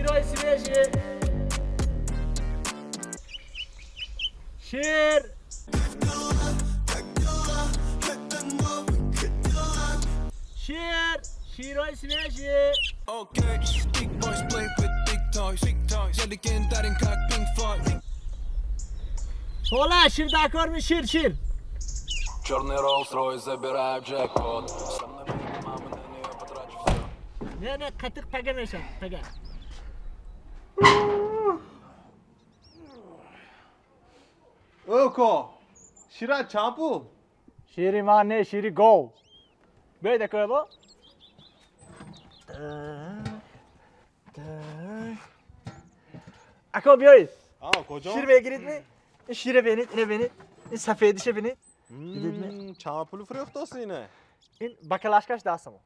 شیرای سویشی شیر شیرای سویشی Okay, big boys play with big toys. Ja, die kind daarin kijk pink fight. Sola şir dakar mı şir Черный Rolls-Royce, забираю джекпот. Со мной будет мама, на нее потрачу все. Ne katık pegemeşen pege Oko, şira çampu. Şiri mane şiri go Böyle koy bu Ako biyoy Aa kocam. Şir girit mi? Şire beni, ne beni? Safedişe beni. Çampulu fruktosu yine. İn bakalaşkaş daha samo.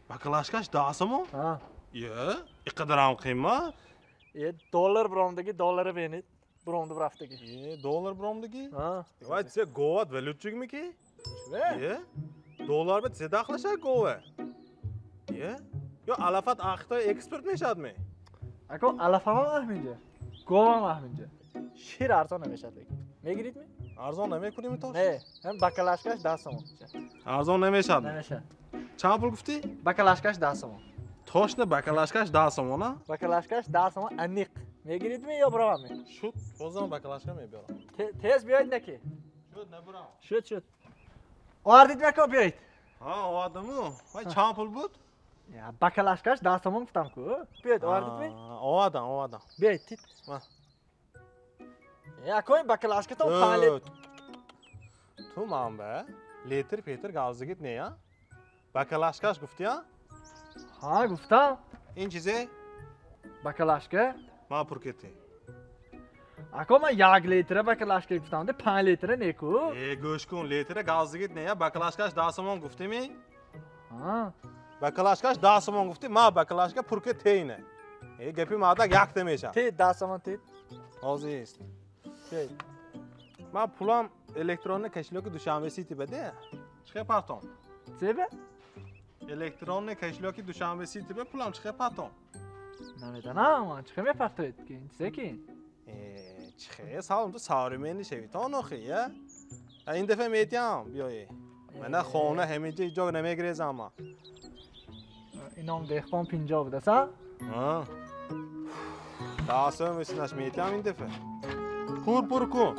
Bakalaşkaş dağısı mı? Ha. Ya, kadar am kıyma. Dolar bromdaki doları beni. Bromdu braftaki. Dolar bromdaki. Ha. Vay size govat ve lütçük mü ki? Ve? Ya. Dolar bet size daxlaşa gova. Ya. Yo alafat axta expert meşad mı? Ako alafama mahmince. Gova mahmince. Şir arzon nemeşadik. Ne girit mi? Arzon neme kurimi toş? Ne? Hem bakalaşkaş daha samo. Arzon nemeşad mı? Nemeşa. Çampul gufti? Bakalaşkaş daha samo. Toş ne bakalaşkaş dağısı mı ona? Bakalaşkaş daha samo anik. Ne girit mi yo brava mı? Şut. O zaman bakalaşka mı yapıyorlar? Tez biyoy ne ki? Şut ne bravo. Şut. O ardit mi ako biyoy? Ha o adamı. Vay çampul but. Ya bakalaşkaş daha samo muftam ku. Biyoy o ardit mi? O adam. Biyoy tit. Ha. Ya koy bakalaşka tam palet. Tu mam be. Letir Peter gavzı git ne ya? Bakalaşkaş gufti ya? Ha gufta. İn çize Bakalaşka. ma purketi. Ako ma yag litre bakalaşka guftam de 5 litre ne ku? Göşkun letir gavzı git ne ya? Bakalaşkaş dasımon gufti mi? Ha. Bakalaşkaş dasımon gufti ma bakalaşka purket yine. Gepi ma da yak demeşa. Tit daha samo tit. Ağzı yesin. Şey. Ma pulam elektronne keşloki duşanbesi bede. Çıkı parton. Sebe? Elektronne keşloki duşanbesi tibe pulam çıkı parton. Namedan ama çıkım yapartı etkin. Sekin. Çıkı salım tu savrumeni şevitan oxi ya. این دفعه میتیام بیایی من خونه همیشه جا نمیگریز اما اینام دهقان 50 بوده سا؟ داسته میسنش میتیام این دفعه پور کن